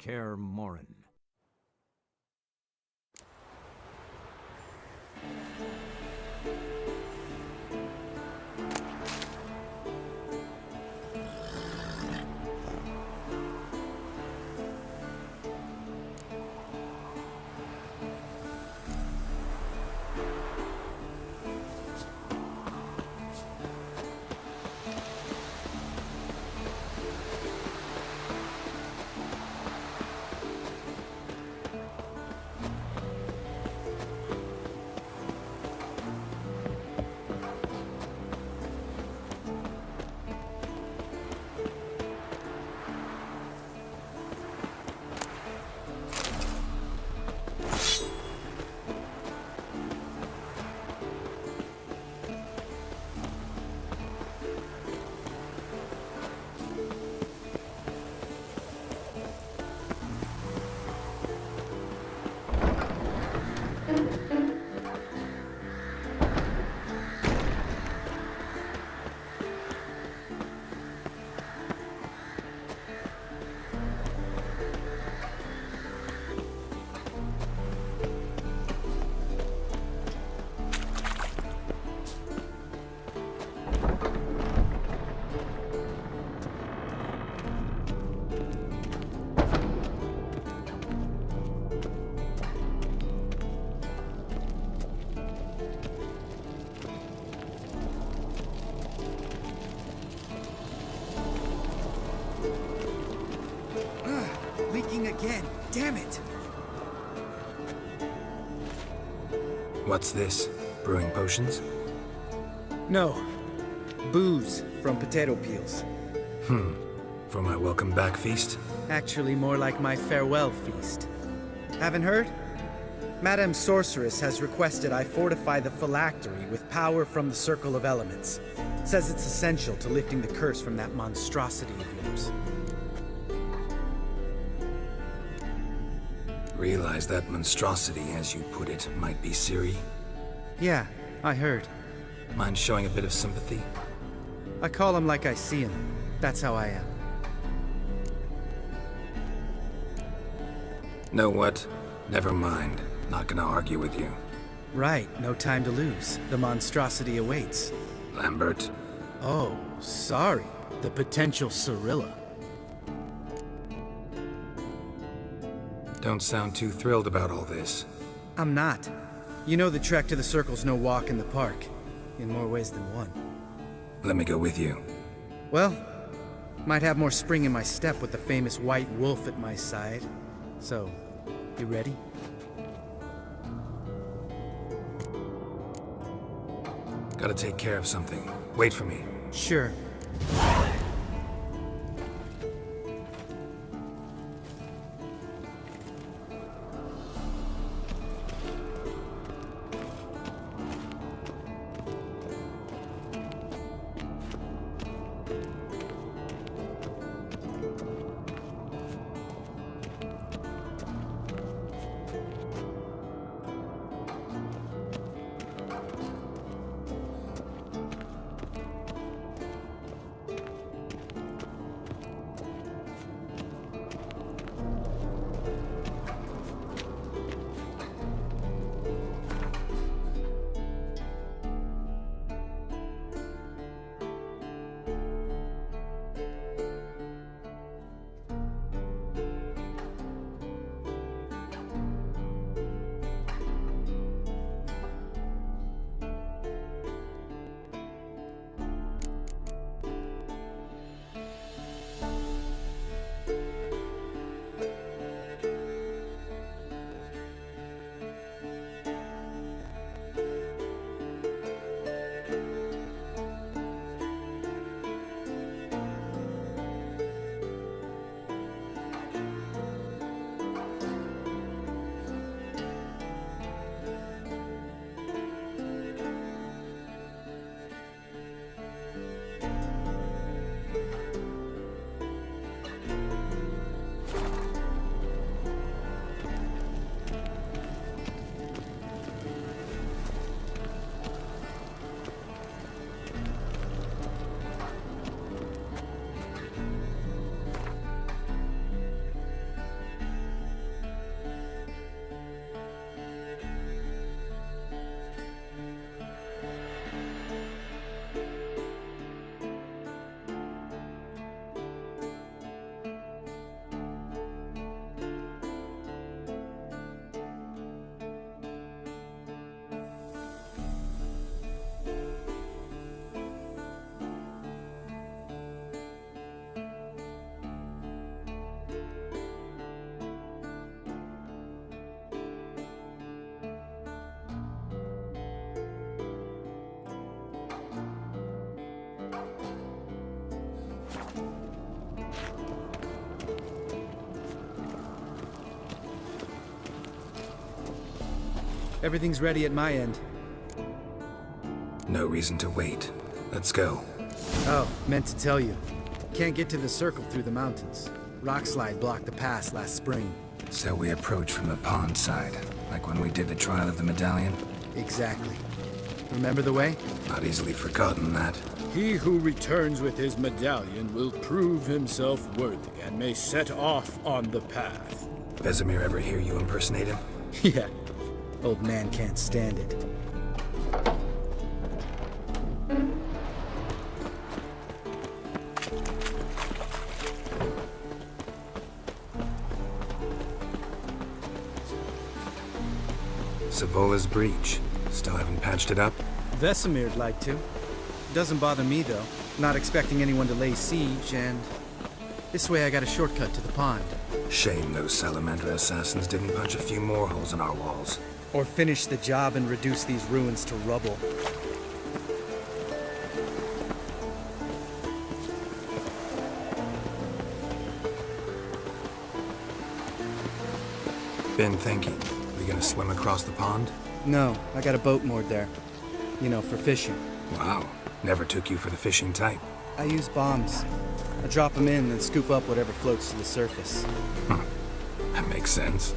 Care Morin. Leaking again. Damn it! What's this? Brewing potions? No. Booze from potato peels. For my welcome back feast? Actually, more like my farewell feast. Haven't heard? Madame Sorceress has requested I fortify the phylactery with power from the Circle of Elements. Says it's essential to lifting the curse from that monstrosity of yours. Realize that monstrosity, as you put it, might be Ciri? Yeah, I heard. Mind showing a bit of sympathy? I call him like I see him. That's how I am. Know what? Never mind. Not gonna argue with you. Right, no time to lose. The monstrosity awaits. Lambert? Oh, sorry. The potential Cirilla. Don't sound too thrilled about all this. I'm not. You know the trek to the Circle's no walk in the park. In more ways than one. Let me go with you. Well, might have more spring in my step with the famous white wolf at my side. So, you ready? Gotta take care of something. Wait for me. Sure. Everything's ready at my end. No reason to wait. Let's go. Oh, meant to tell you. Can't get to the circle through the mountains. Rockslide blocked the pass last spring. So we approach from the pond side, like when we did the trial of the medallion? Exactly. Remember the way? Not easily forgotten, that. He who returns with his medallion will prove himself worthy and may set off on the path. Vesemir ever hear you impersonate him? Yeah. Old man can't stand it. Savola's breach. Still haven't patched it up? Vesemir'd like to. Doesn't bother me, though. Not expecting anyone to lay siege, and... this way I got a shortcut to the pond. Shame those Salamandra assassins didn't punch a few more holes in our walls. Or finish the job and reduce these ruins to rubble. Been thinking. We gonna swim across the pond? No, I got a boat moored there. You know, for fishing. Wow. Never took you for the fishing type. I use bombs. I drop them in and scoop up whatever floats to the surface. That makes sense.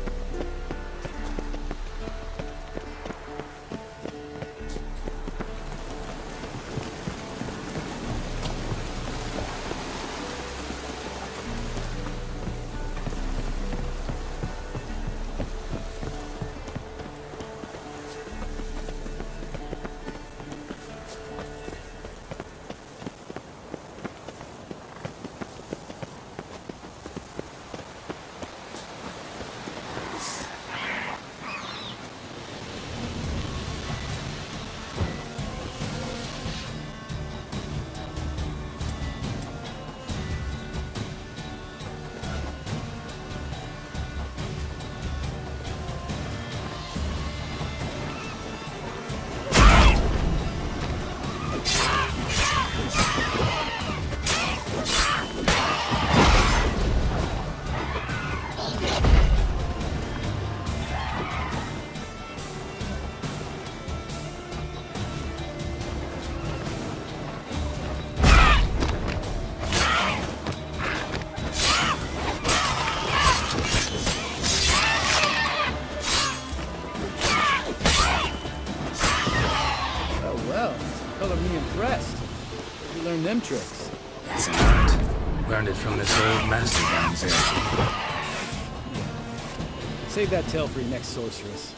Them tricks. It's an art. Learned it from this old master organization. Save that tale for your next sorceress.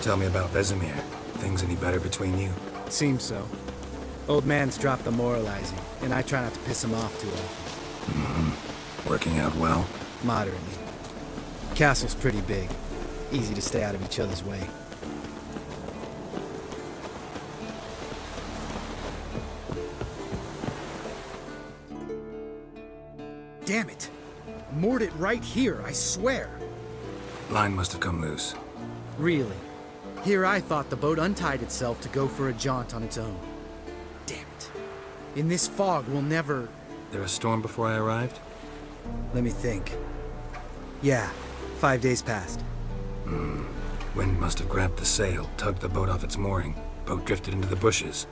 Tell me about Vesemir. Things any better between you? Seems so. Old man's dropped the moralizing, and I try not to piss him off too often. Working out well? Moderately. Castle's pretty big. Easy to stay out of each other's way. Damn it! Moored it right here, I swear! Line must have come loose. Really? Here I thought the boat untied itself to go for a jaunt on its own. Damn it. In this fog, we'll never... There a storm before I arrived? Let me think. Yeah, 5 days passed. Wind must have grabbed the sail, tugged the boat off its mooring. Boat drifted into the bushes.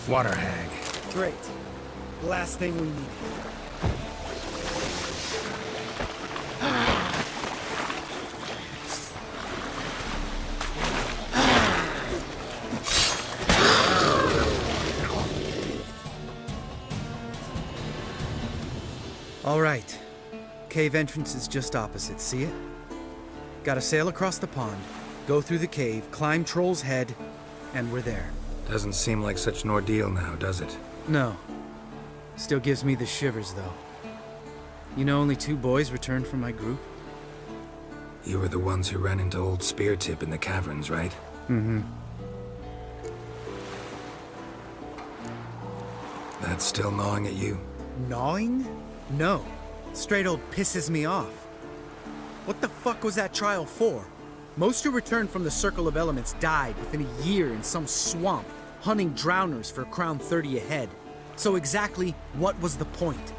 Water hag. Great. Last thing we need. All right. Cave entrance is just opposite, see it? Gotta sail across the pond, go through the cave, climb Troll's Head, and we're there. Doesn't seem like such an ordeal now, does it? No. Still gives me the shivers, though. You know only 2 boys returned from my group? You were the ones who ran into old Speartip in the caverns, right? Mm-hmm. That's still gnawing at you? Gnawing? No. Straight old pisses me off. What the fuck was that trial for? Most who returned from the Circle of Elements died within a year in some swamp, hunting drowners for Crown 30 a head. So exactly what was the point?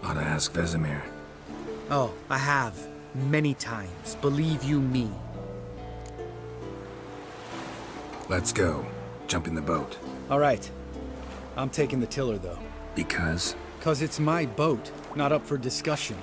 Ought to ask Vesemir. Oh, I have. Many times. Believe you me. Let's go. Jump in the boat. All right. I'm taking the tiller, though. Because? 'Cause it's my boat, not up for discussion.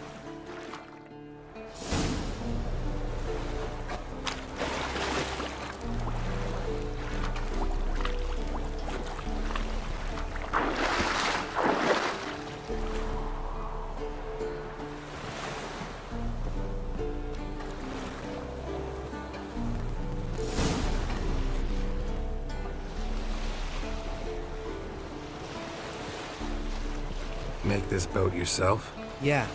Make this boat yourself? Yeah.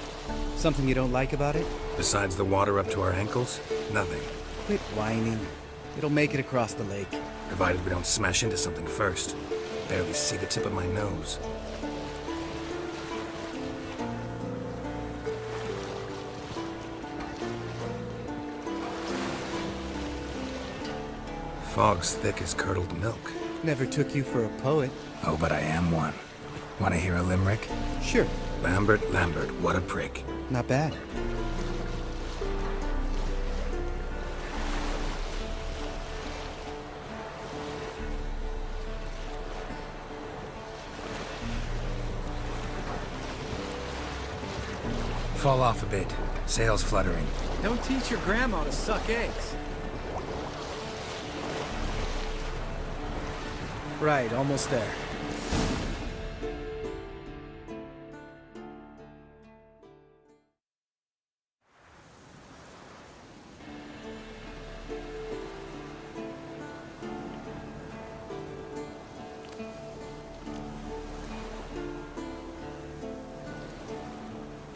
Something you don't like about it? Besides the water up to our ankles? Nothing. Quit whining. It'll make it across the lake. Provided we don't smash into something first. Barely see the tip of my nose. Fog's thick as curdled milk. Never took you for a poet. Oh, but I am one. Want to hear a limerick? Sure. Lambert, what a prick. Not bad. Fall off a bit. Sails fluttering. Don't teach your grandma to suck eggs. Right, almost there.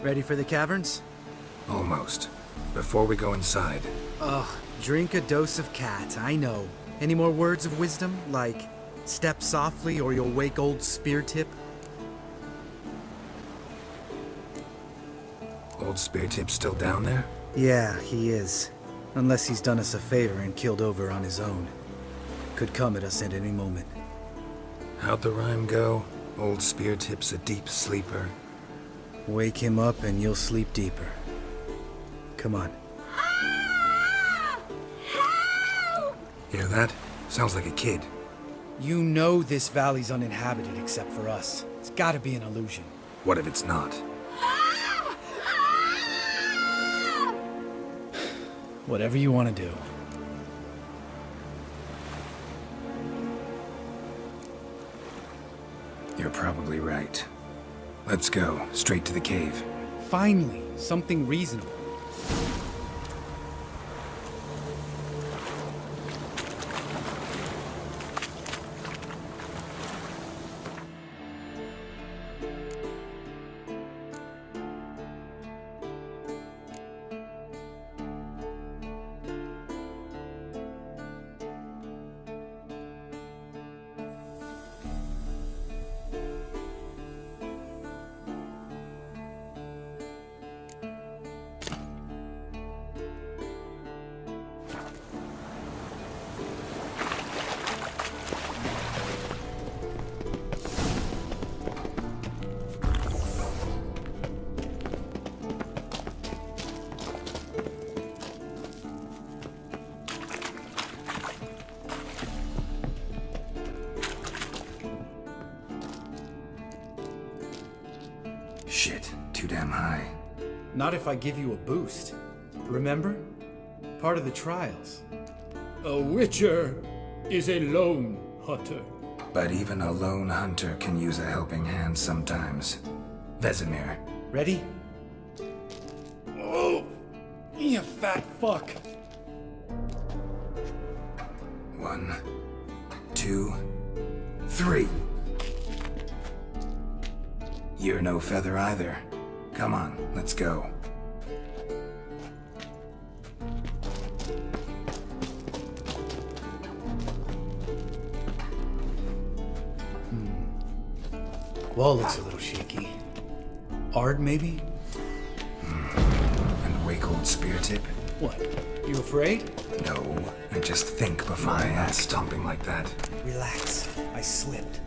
Ready for the caverns? Almost. Before we go inside, Ugh, drink a dose of cat, I know. Any more words of wisdom, like, step softly or you'll wake old Speartip? old Speartip's still down there? Yeah, he is. Unless he's done us a favor and killed over on his own. Could come at us at any moment. How'd the rhyme go? Old Speartip's a deep sleeper. Wake him up and you'll sleep deeper. Come on. Help! Hear that? Sounds like a kid. You know this valley's uninhabited except for us. It's gotta be an illusion. What if it's not? Whatever you want to do. You're probably right. Let's go, straight to the cave. Finally, something reasonable. Shit, too damn high. Not if I give you a boost. Remember? Part of the trials. A witcher is a lone hunter. But even a lone hunter can use a helping hand sometimes. Vesemir. Ready? Oh, you fat fuck. 1, 2, 3. You're no feather either. Come on, let's go. Wall looks a little shaky. Ard, maybe? And a wake-old spear tip? What? You afraid? No, I just think before my ass stomping like that. Relax. I slipped.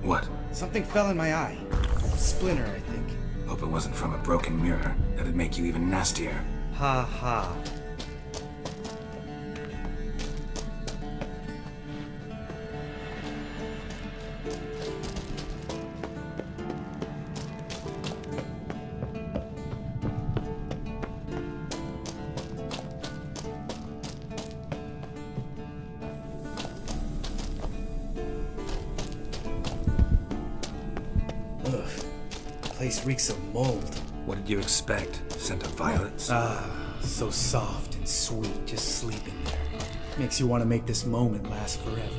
What? Something fell in my eye. Splinter, I think. Hope it wasn't from a broken mirror. That'd make you even nastier. Ha ha. Ugh. Place reeks of mold. What did you expect? Scent of violets? So soft and sweet, just sleeping there. Makes you want to make this moment last forever.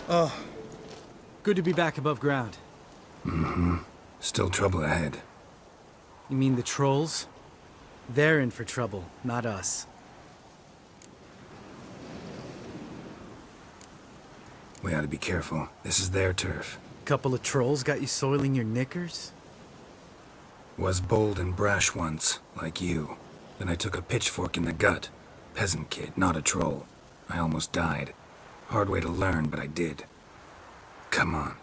Oh, good to be back above ground. Still trouble ahead. You mean the trolls? They're in for trouble, not us. We ought to be careful. This is their turf. Couple of trolls got you soiling your knickers? Was bold and brash once, like you. Then I took a pitchfork in the gut. Peasant kid, not a troll. I almost died. Hard way to learn, but I did. Come on.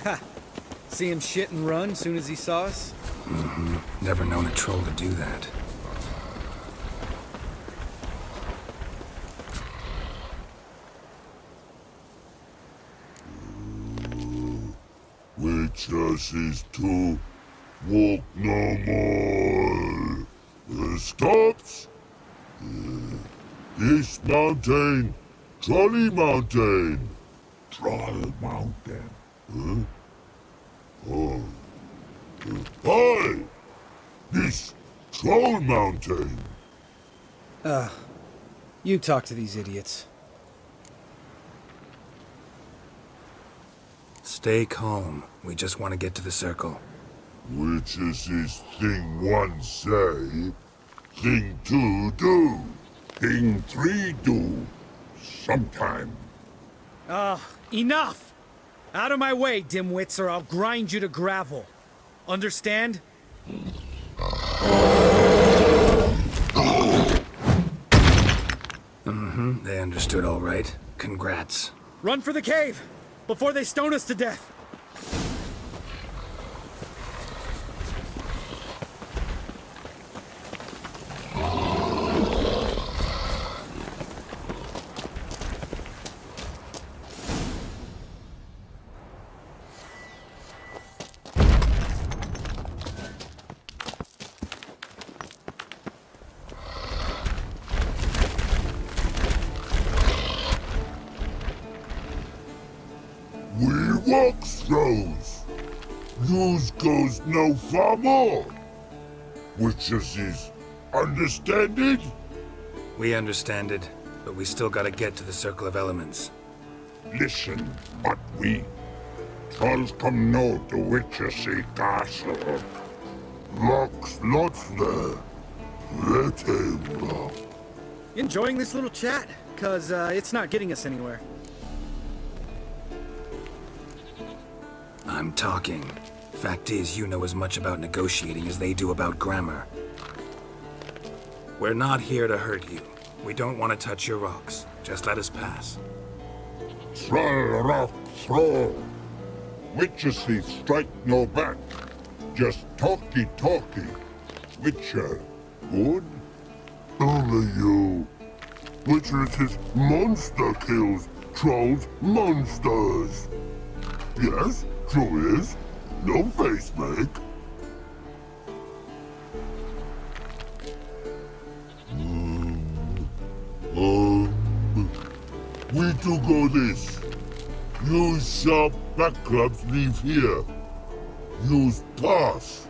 Ha! See him shit and run soon as he saw us? Never known a troll to do that. Witches is to walk no more. Stops. East Mountain, Trolley Mountain. Troll Mountain. Huh? Oh. Hi! This Troll Mountain. You talk to these idiots. Stay calm. We just want to get to the circle. Which is his thing one say, thing two do, thing three do, sometime. Enough! Out of my way, dimwits, or I'll grind you to gravel. Understand? They understood all right. Congrats. Run for the cave! Before they stone us to death! We walk throws. Yous goes no far more. Which is his understand it? We understand it, but we still gotta get to the Circle of Elements. Listen, but we trolls come know the Witchersy castle. Locks lots there. Let him rock. Enjoying this little chat? Cause, it's not getting us anywhere. I'm talking. Fact is, you know as much about negotiating as they do about grammar. We're not here to hurt you. We don't want to touch your rocks. Just let us pass. Troll rock throw. Witchersy strike no back. Just talky. Witcher, good? Only you. Witcher is his monster kills. Trolls monsters. Yes, true is. No face make. We do go this. Use sharp backups leave here. Use pass.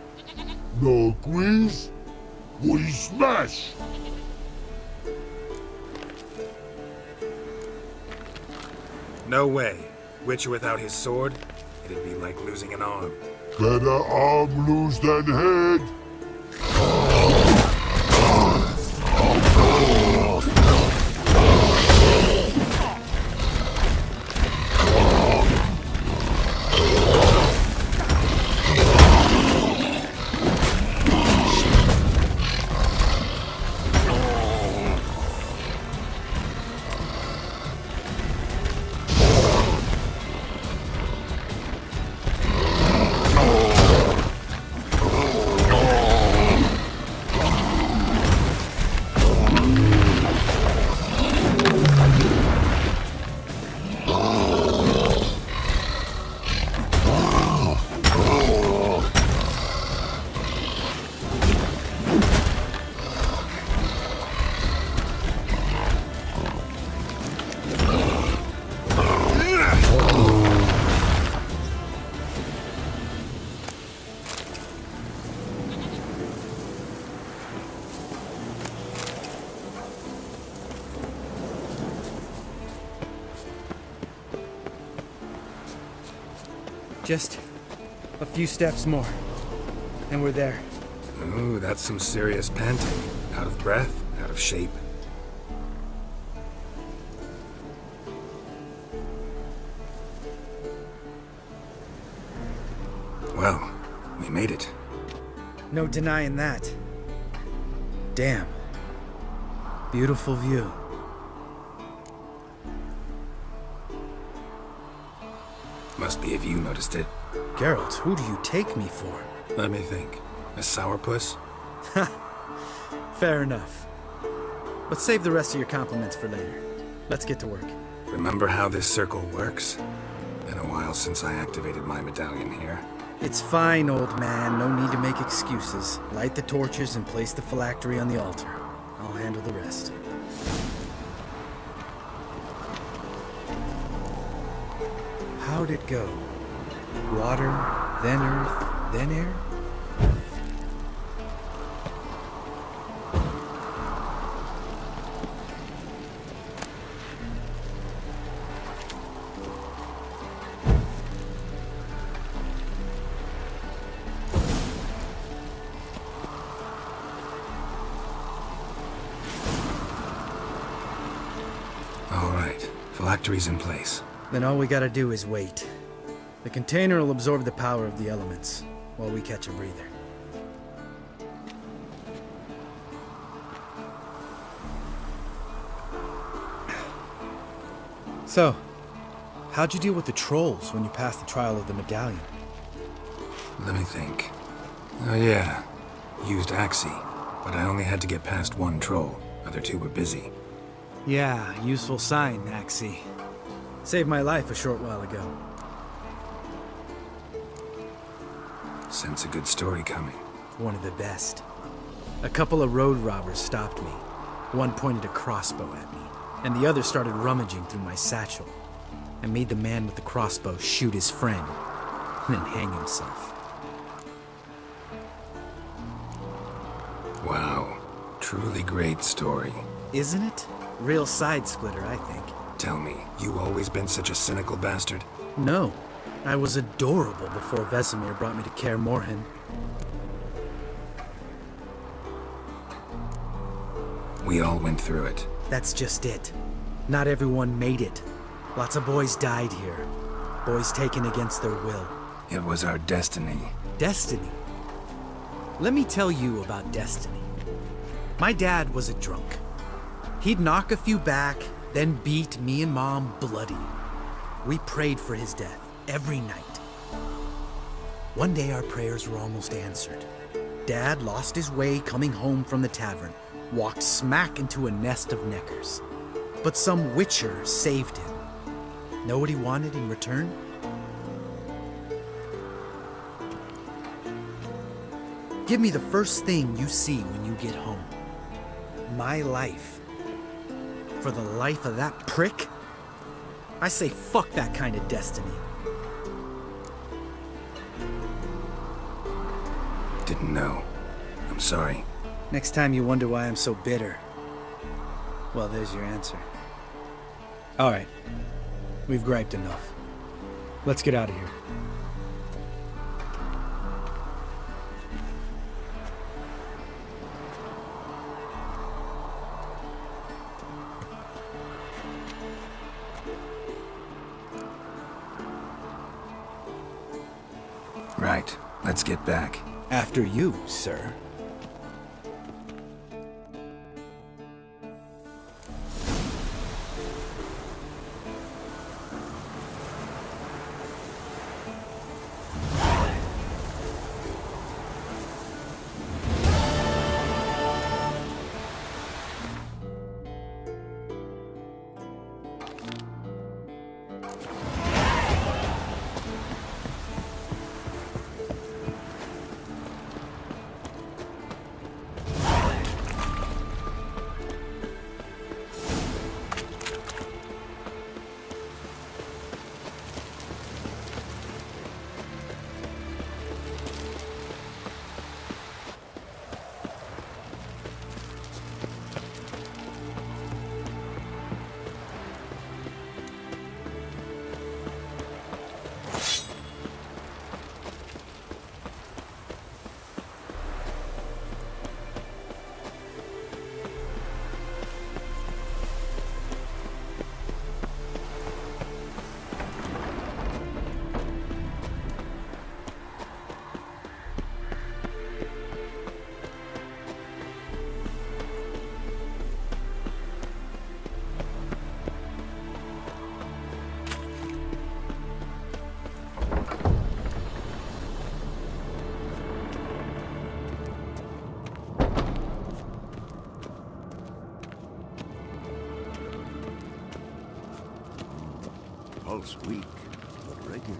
No agrees? We smash. No way. Witcher without his sword? It'd be like losing an arm. Better arm lose than head. Just a few steps more, and we're there. Ooh, that's some serious panting. Out of breath, out of shape. Well, we made it. No denying that. Damn. Beautiful view. Must be if you noticed it. Geralt, who do you take me for? Let me think. A sourpuss? Fair enough. But save the rest of your compliments for later. Let's get to work. Remember how this circle works? Been a while since I activated my medallion here. It's fine, old man. No need to make excuses. Light the torches and place the phylactery on the altar. I'll handle the rest. How'd it go? Water, then earth, then air? All right. Phylactery's in place. Then all we gotta do is wait. The container will absorb the power of the elements, while we catch a breather. So, how'd you deal with the trolls when you passed the trial of the medallion? Let me think. Oh yeah. Used Axie, but I only had to get past one troll. Other two were busy. Yeah, useful sign, Axie. Saved my life a short while ago. Sense a good story coming. One of the best. A couple of road robbers stopped me. One pointed a crossbow at me, and the other started rummaging through my satchel. I made the man with the crossbow shoot his friend, and then hang himself. Wow. Truly great story. Isn't it? Real side splitter, I think. Tell me, you always been such a cynical bastard? No. I was adorable before Vesemir brought me to Kaer Morhen. We all went through it. That's just it. Not everyone made it. Lots of boys died here. Boys taken against their will. It was our destiny. Destiny? Let me tell you about destiny. My dad was a drunk. He'd knock a few back, then beat me and Mom bloody. We prayed for his death every night. One day our prayers were almost answered. Dad lost his way coming home from the tavern, walked smack into a nest of neckers. But some witcher saved him. Know what he wanted in return? Give me the first thing you see when you get home. My life. For the life of that prick? I say fuck that kind of destiny. Didn't know. I'm sorry. Next time you wonder why I'm so bitter, well, there's your answer. All right. We've griped enough. Let's get out of here. Right. Let's get back. After you, sir. Pulse weak, but regular.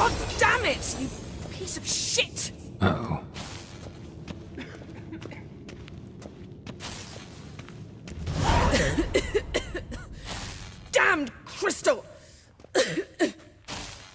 God damn it, you piece of shit! Uh-oh. Damned crystal!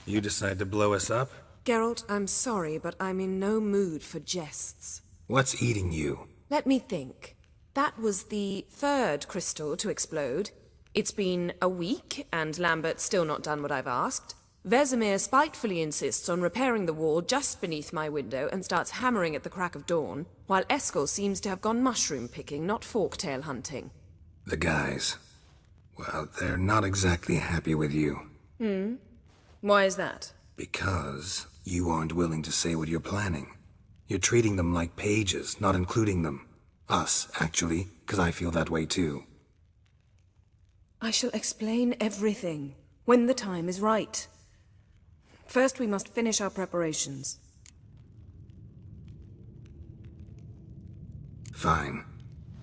You decide to blow us up? Geralt, I'm sorry, but I'm in no mood for jests. What's eating you? Let me think. That was the third crystal to explode. It's been a week, and Lambert's still not done what I've asked. Vesemir spitefully insists on repairing the wall just beneath my window and starts hammering at the crack of dawn, while Eskel seems to have gone mushroom picking, not forktail hunting. The guys. Well, they're not exactly happy with you. Why is that? Because you aren't willing to say what you're planning. You're treating them like pages, not including them. Us, actually, because I feel that way too. I shall explain everything, when the time is right. First, we must finish our preparations. Fine.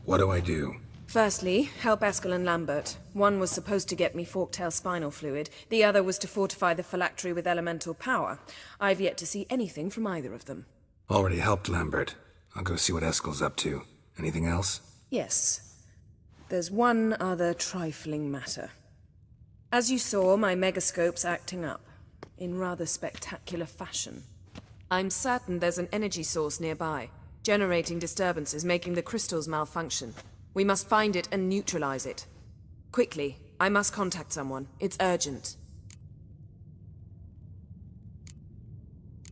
What do I do? Firstly, help Eskel and Lambert. One was supposed to get me forktail spinal fluid, the other was to fortify the phylactery with elemental power. I've yet to see anything from either of them. Already helped Lambert. I'll go see what Eskel's up to. Anything else? Yes. There's one other trifling matter. As you saw, my megascope's acting up, in rather spectacular fashion. I'm certain there's an energy source nearby, generating disturbances, making the crystals malfunction. We must find it and neutralize it. Quickly, I must contact someone. It's urgent.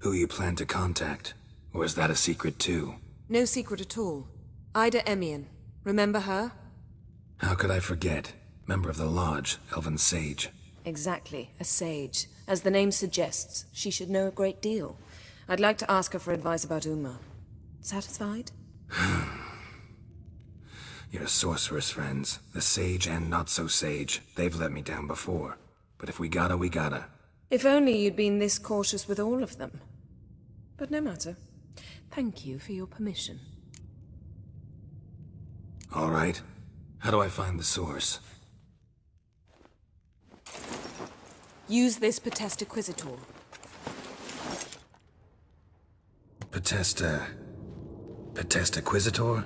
Who you plan to contact? Or is that a secret too? No secret at all. Ida Emian. Remember her? How could I forget? Member of the Lodge, Elven Sage. Exactly, a sage. As the name suggests, she should know a great deal. I'd like to ask her for advice about Uma. Satisfied? Your sorceress friends, the sage and not-so-sage, they've let me down before. But if we gotta, we gotta. If only you'd been this cautious with all of them. But no matter. Thank you for your permission. All right. How do I find the source? Use this Potestaquisitor. Potestaquisitor?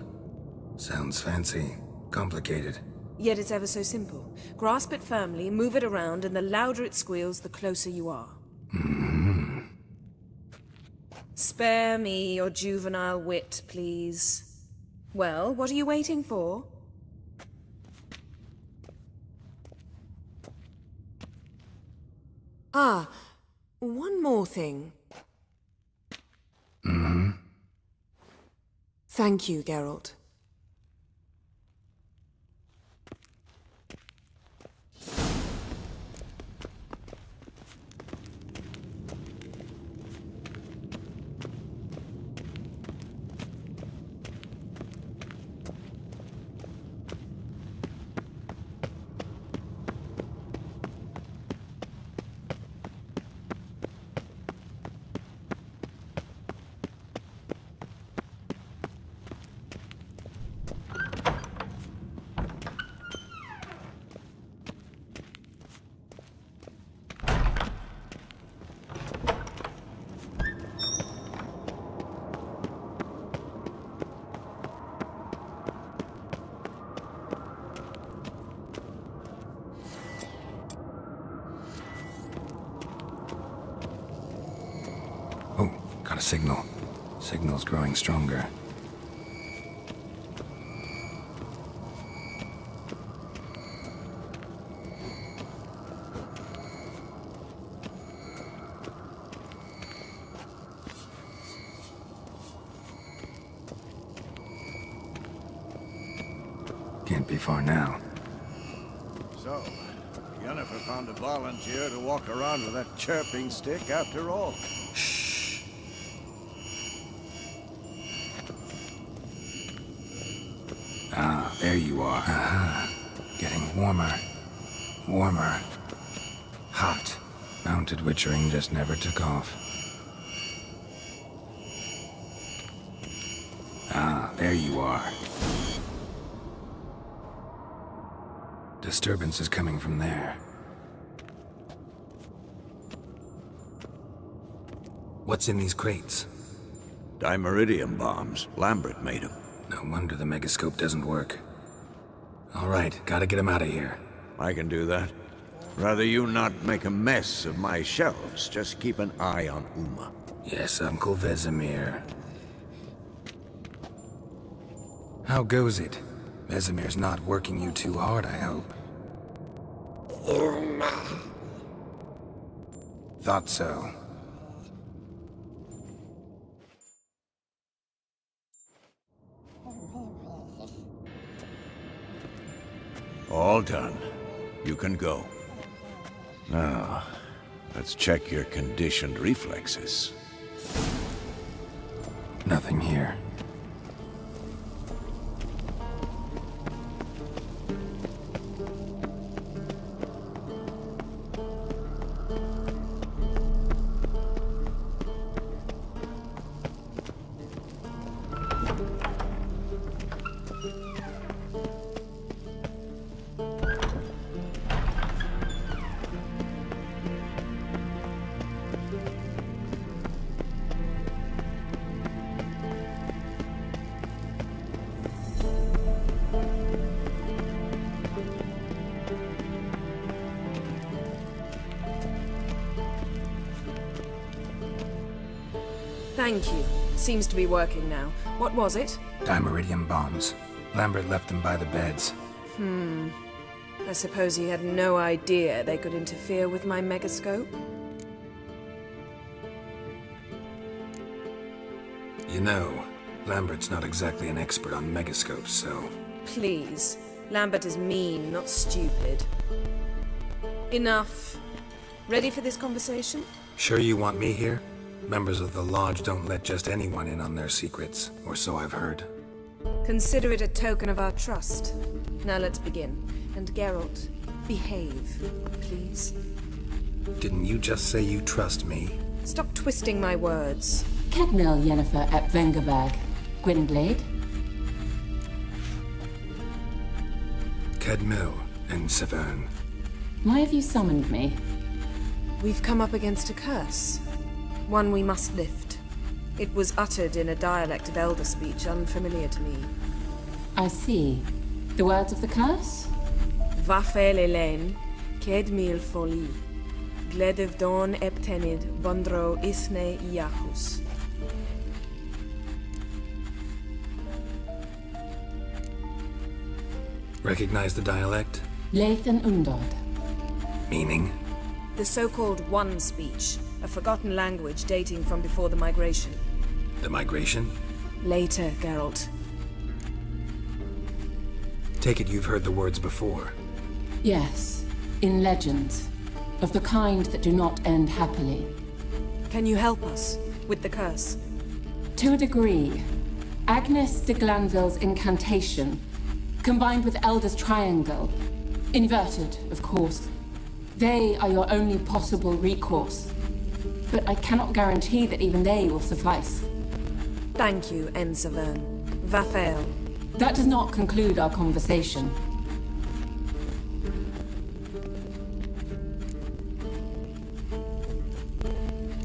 Sounds fancy. Complicated. Yet it's ever so simple. Grasp it firmly, move it around, and the louder it squeals, the closer you are. Spare me your juvenile wit, please. Well, what are you waiting for? Ah, one more thing. Thank you, Geralt. Got a signal. Signal's growing stronger. Can't be far now. So, Yennefer found a volunteer to walk around with that chirping stick after all. Ah, there you are. Getting warmer. Warmer. Hot. Mounted witchering just never took off. Ah, there you are. Disturbance is coming from there. What's in these crates? Dimeridium bombs. Lambert made them. No wonder the megascope doesn't work. All right, gotta get him out of here. I can do that. Rather you not make a mess of my shelves. Just keep an eye on Uma. Yes, Uncle Vesemir. How goes it? Vesemir's not working you too hard, I hope. Thought so. All done. You can go. Now, let's check your conditioned reflexes. Nothing here. Thank you. Seems to be working now. What was it? Dimeridium bombs. Lambert left them by the beds. I suppose he had no idea they could interfere with my megascope? You know, Lambert's not exactly an expert on megascopes, so... Please. Lambert is mean, not stupid. Enough. Ready for this conversation? Sure you want me here? Members of the Lodge don't let just anyone in on their secrets, or so I've heard. Consider it a token of our trust. Now let's begin. And Geralt, behave, please. Didn't you just say you trust me? Stop twisting my words. Cadmel Yennefer at Vengerberg. Gwynblade? Cadmel and Severn. Why have you summoned me? We've come up against a curse. One we must lift. It was uttered in a dialect of Elder speech unfamiliar to me. I see. The words of the curse? Vafel Elaine, Ked mil foli, Gledev don eptenid, Bondro isne iachus. Recognize the dialect? Leith and Undod. Meaning? The so-called One speech, a forgotten language dating from before the migration. The migration? Later, Geralt. Take it you've heard the words before. Yes, in legends. Of the kind that do not end happily. Can you help us with the curse? To a degree. Agnes de Glanville's incantation, combined with Elder's triangle, inverted, of course. They are your only possible recourse. But I cannot guarantee that even they will suffice. Thank you, Ensevern. Vafel. That does not conclude our conversation.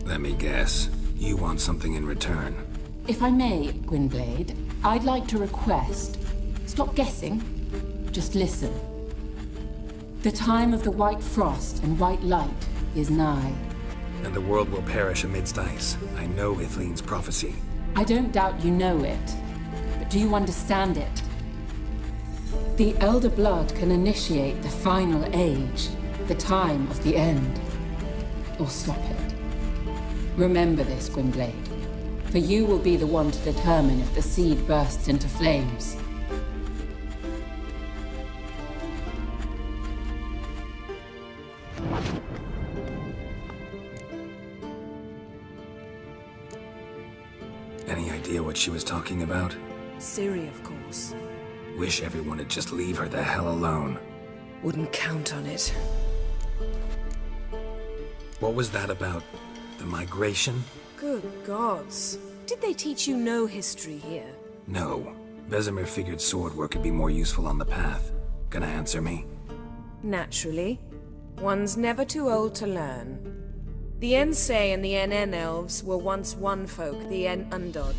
Let me guess. You want something in return. If I may, Gwynblade, I'd like to request... Stop guessing. Just listen. The time of the white frost and white light is nigh. And the world will perish amidst ice. I know Ithleen's prophecy. I don't doubt you know it. But do you understand it? The Elder Blood can initiate the final age, the time of the end. Or stop it. Remember this, Gwynblade. For you will be the one to determine if the seed bursts into flames. Any idea what she was talking about? Ciri, of course. Wish everyone would just leave her the hell alone. Wouldn't count on it. What was that about? The migration? Good gods. Did they teach you no history here? No. Vesemir figured sword work could be more useful on the path. Gonna answer me? Naturally. One's never too old to learn. The Ensei and the NN elves were once one folk, the En Undod.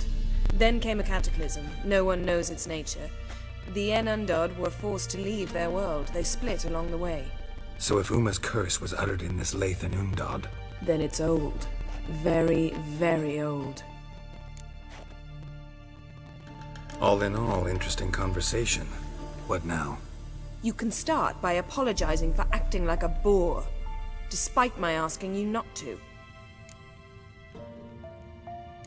Then came a cataclysm. No one knows its nature. The En Undod were forced to leave their world. They split along the way. So if Uma's curse was uttered in this Lathan Undod, Then it's old. Very, very old. all in all, interesting conversation. What now? You can start by apologizing for acting like a boor, despite my asking you not to.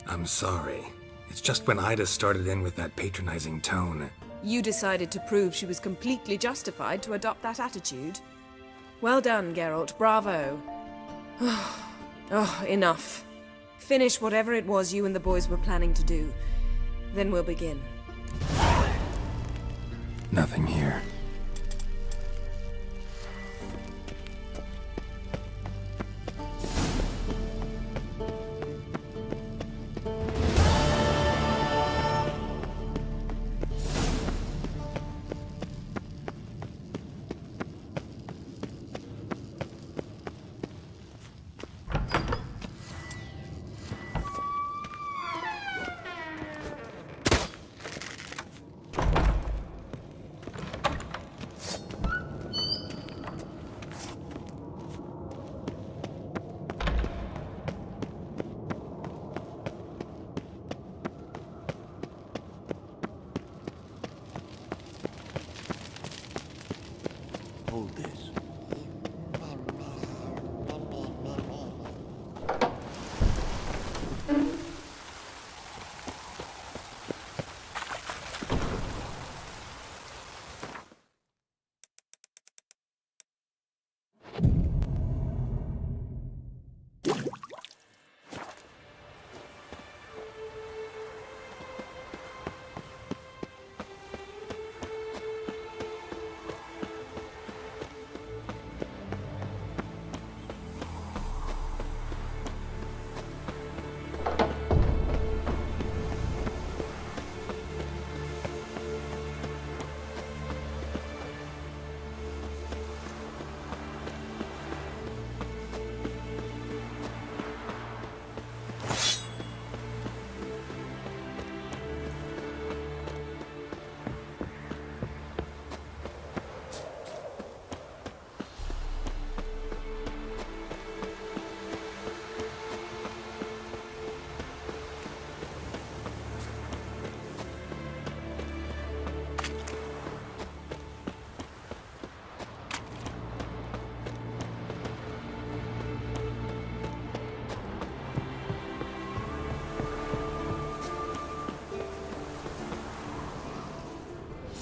I'm sorry. It's just when Ida started in with that patronizing tone. You decided to prove she was completely justified to adopt that attitude. Well done, Geralt. Bravo. Oh, enough. Finish whatever it was you and the boys were planning to do. Then we'll begin. Nothing here. Hold this.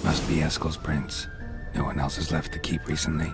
Must be Eskel's prints. No one else has left the keep recently.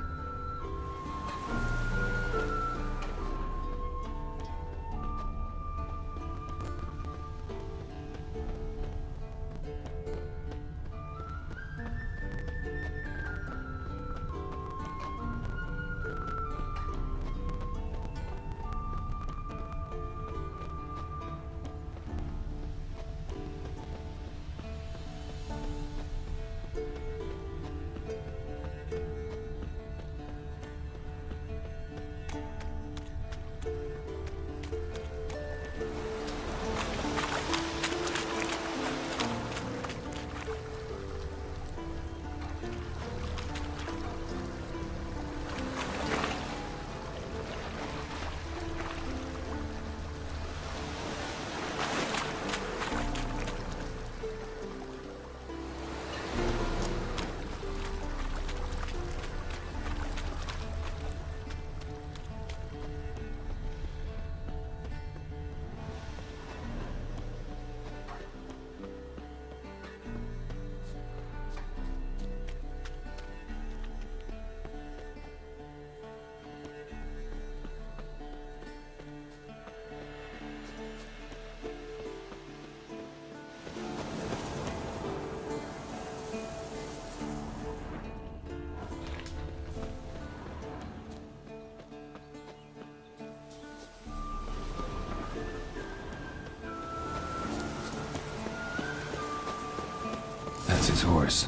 That's his horse.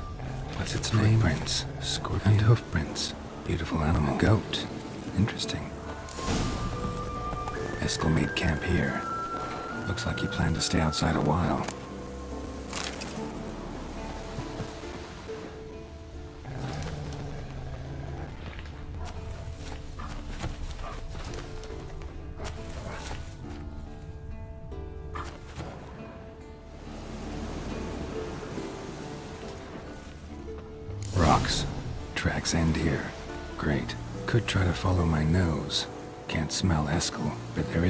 What's its name? Footprints. Scorpion. And hoofprints. Beautiful animal. A goat. Interesting. Eskel made camp here. Looks like he planned to stay outside a while. Rocks. Tracks end here. Great. Could try to follow my nose. Can't smell Eskel, but there is